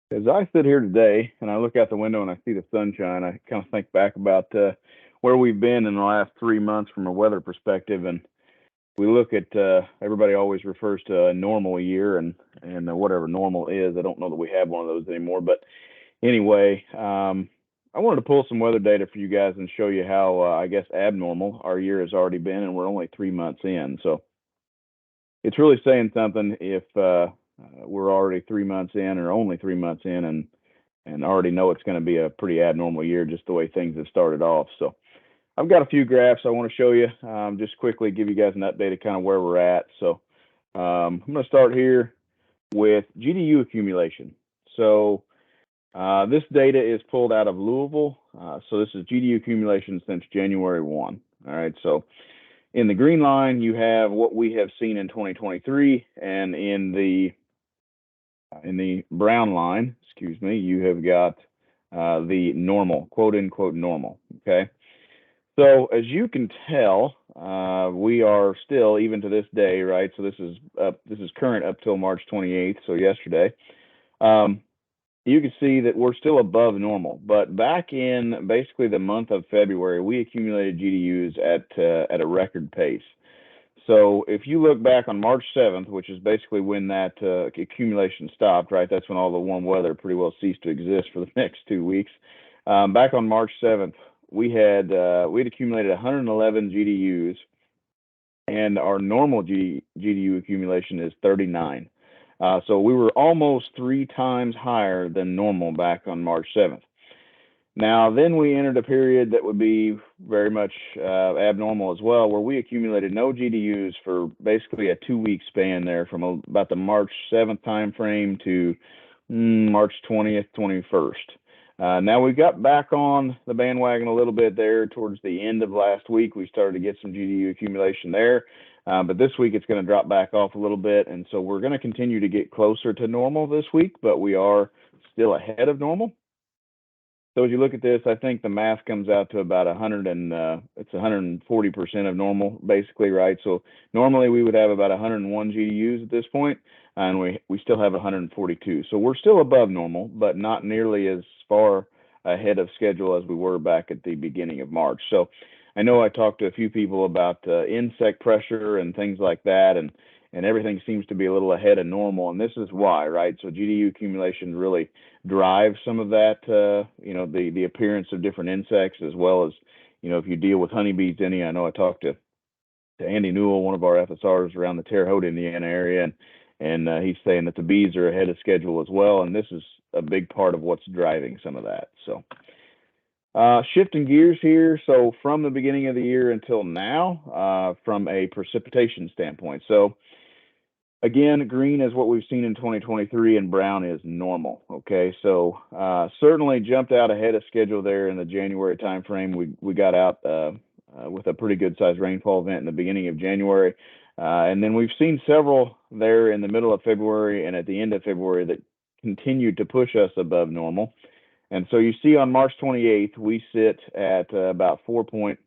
As I sit here today and I look out the window and I see the sunshine, I kind of think back about where we've been in the last 3 months from a weather perspective, and we look at everybody always refers to a normal year and whatever normal is. I don't know that we have one of those anymore, but anyway, I wanted to pull some weather data for you guys and show you how I guess abnormal our year has already been, and we're only 3 months in. So it's really saying something if we're already 3 months in or only 3 months in and already know it's going to be a pretty abnormal year just the way things have started off. So I've got a few graphs I want to show you, just quickly give you guys an update of kind of where we're at. So I'm going to start here with GDU accumulation. So this data is pulled out of Louisville. So this is GDU accumulation since January 1. All right. So in the green line, you have what we have seen in 2023, and in the brown line, excuse me, you have got the normal, quote unquote normal. Okay. So as you can tell, we are still, even to this day, right? So this is current up till March 28th, so yesterday. You can see that we're still above normal, but back in basically the month of February, we accumulated GDUs at a record pace. So if you look back on March 7th, which is basically when that accumulation stopped, right? That's when all the warm weather pretty well ceased to exist for the next 2 weeks. Back on March 7th, we'd accumulated 111 GDUs, and our normal GDU accumulation is 39. So we were almost 3 times higher than normal back on March 7th. Now, then we entered a period that would be very much abnormal as well, where we accumulated no GDUs for basically a 2 week span there from about the March 7th time frame to March 20th, 21st. Now we got back on the bandwagon a little bit there towards the end of last week. We started to get some GDU accumulation there, but this week it's going to drop back off a little bit, and so we're going to continue to get closer to normal this week, but we are still ahead of normal. So as you look at this, I think the math comes out to about 100 and it's 140% of normal, basically, right? So normally we would have about 101 GDUs at this point, and we still have 142. So we're still above normal, but not nearly as far ahead of schedule as we were back at the beginning of March. So I know I talked to a few people about insect pressure and things like that, and everything seems to be a little ahead of normal, and this is why, right? So GDU accumulation really drives some of that, the appearance of different insects, as well as, if you deal with honeybees, I know I talked to Andy Newell, one of our FSRs around the Terre Haute, Indiana area, and he's saying that the bees are ahead of schedule as well, and this is a big part of what's driving some of that. So shifting gears here, so from the beginning of the year until now, from a precipitation standpoint. So again, green is what we've seen in 2023, and brown is normal. Okay, so certainly jumped out ahead of schedule there in the January timeframe. We got out with a pretty good sized rainfall event in the beginning of January, and then we've seen several there in the middle of February and at the end of February that continued to push us above normal. And so you see on March 28th, we sit at about 4.5,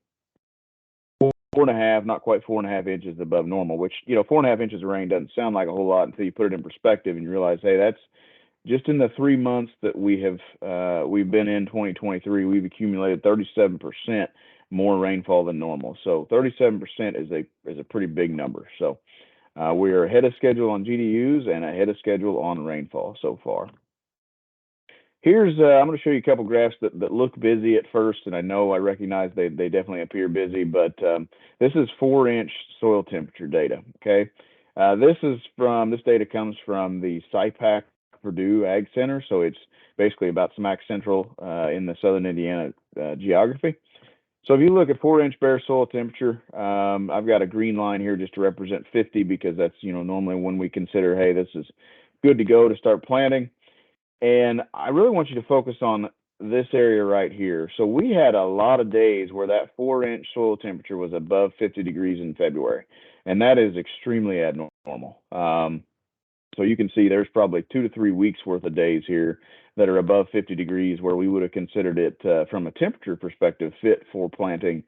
not quite 4.5 inches above normal, which, 4.5 inches of rain doesn't sound like a whole lot until you put it in perspective and you realize, hey, that's just in the 3 months that we've been in 2023, we've accumulated 37% more rainfall than normal. So 37% is a pretty big number. So we are ahead of schedule on GDUs and ahead of schedule on rainfall so far. Here's I'm going to show you a couple graphs that look busy at first, and I recognize they definitely appear busy, but this is 4-inch soil temperature data. Okay, this data comes from the SciPac Purdue Ag Center, so it's basically about smack central in the southern Indiana geography. So if you look at 4-inch bare soil temperature, I've got a green line here just to represent 50 because that's normally when we consider, hey, this is good to go to start planting. And I really want you to focus on this area right here. So we had a lot of days where that 4-inch soil temperature was above 50 degrees in February, and that is extremely abnormal. So you can see there's probably 2 to 3 weeks worth of days here that are above 50 degrees where we would have considered it from a temperature perspective fit for planting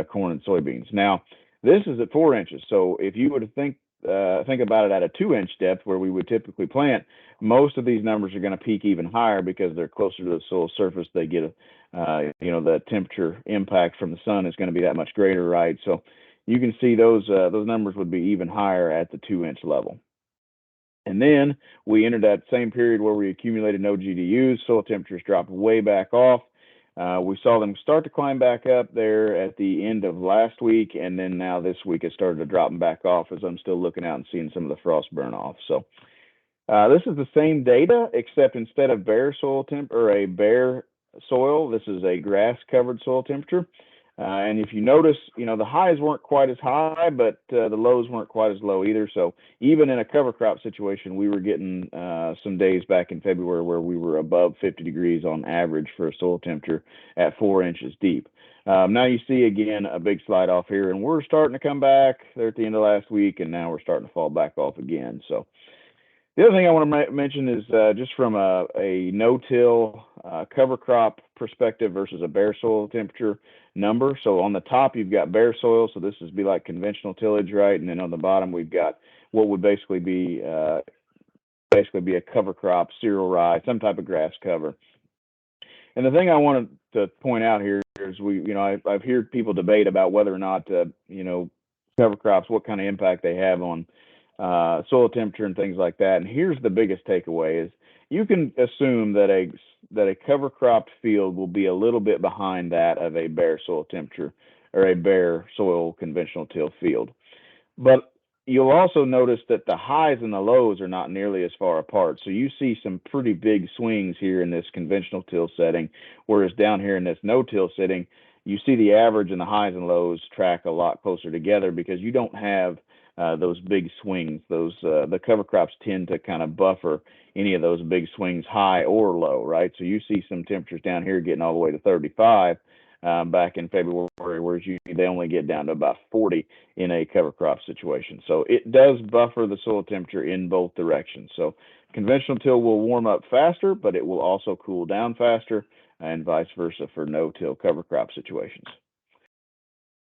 corn and soybeans. Now, this is at 4 inches. So if you were to think think about it at a 2-inch depth where we would typically plant, most of these numbers are going to peak even higher because they're closer to the soil surface. They get the temperature impact from the sun is going to be that much greater, right? So you can see those numbers would be even higher at the 2-inch level. And then we entered that same period where we accumulated no GDUs. Soil temperatures dropped way back off. We saw them start to climb back up there at the end of last week, and then now this week it started to drop back off as I'm still looking out and seeing some of the frost burn off. So this is the same data, except instead of bare soil temp or a bare soil, this is a grass covered soil temperature. And if you notice, the highs weren't quite as high, but the lows weren't quite as low either. So even in a cover crop situation, we were getting some days back in February where we were above 50 degrees on average for a soil temperature at 4 inches deep. Now you see again a big slide off here, and we're starting to come back there at the end of last week, and now we're starting to fall back off again. So the other thing I want to mention is just from a no-till cover crop perspective versus a bare soil temperature number. So on the top, you've got bare soil. So this is be like conventional tillage, right? And then on the bottom, we've got what would basically be a cover crop, cereal rye, some type of grass cover. And the thing I wanted to point out here is I've heard people debate about whether or not, cover crops, what kind of impact they have on soil temperature and things like that. And here's the biggest takeaway is you can assume that a cover cropped field will be a little bit behind that of a bare soil temperature or a bare soil conventional till field. But you'll also notice that the highs and the lows are not nearly as far apart. So you see some pretty big swings here in this conventional till setting, whereas down here in this no-till setting, you see the average and the highs and lows track a lot closer together because you don't have those big swings. The cover crops tend to kind of buffer any of those big swings, high or low, right? So you see some temperatures down here getting all the way to 35 back in February, whereas usually they only get down to about 40 in a cover crop situation. So it does buffer the soil temperature in both directions. So conventional till will warm up faster, but it will also cool down faster, and vice versa for no-till cover crop situations.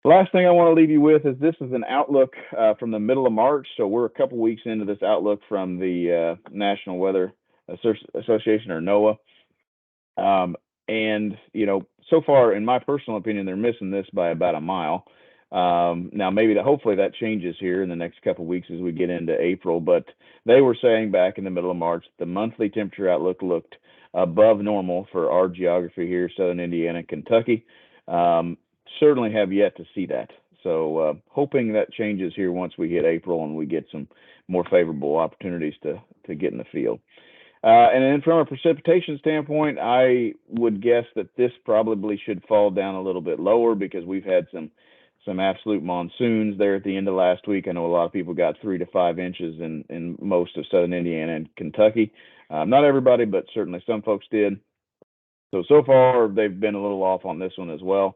The last thing I want to leave you with is this is an outlook from the middle of March. So we're a couple weeks into this outlook from the National Weather Association, or NOAA. And, so far, in my personal opinion, they're missing this by about a mile. Now, hopefully that changes here in the next couple of weeks as we get into April. But they were saying back in the middle of March, the monthly temperature outlook looked above normal for our geography here, southern Indiana, Kentucky. Certainly have yet to see that. So hoping that changes here once we hit April and we get some more favorable opportunities to get in the field. And then from a precipitation standpoint, I would guess that this probably should fall down a little bit lower because we've had some absolute monsoons there at the end of last week. I know a lot of people got 3 to 5 inches in most of southern Indiana and Kentucky. Not everybody, but certainly some folks did. So far, they've been a little off on this one as well.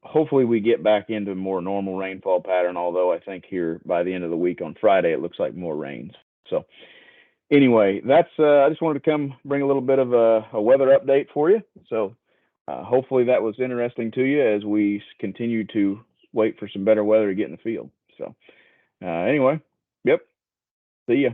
Hopefully we get back into a more normal rainfall pattern, although I think here by the end of the week on Friday, it looks like more rains. So anyway, that's I just wanted to come bring a little bit of a weather update for you. So hopefully that was interesting to you as we continue to wait for some better weather to get in the field. So anyway, yep. See ya.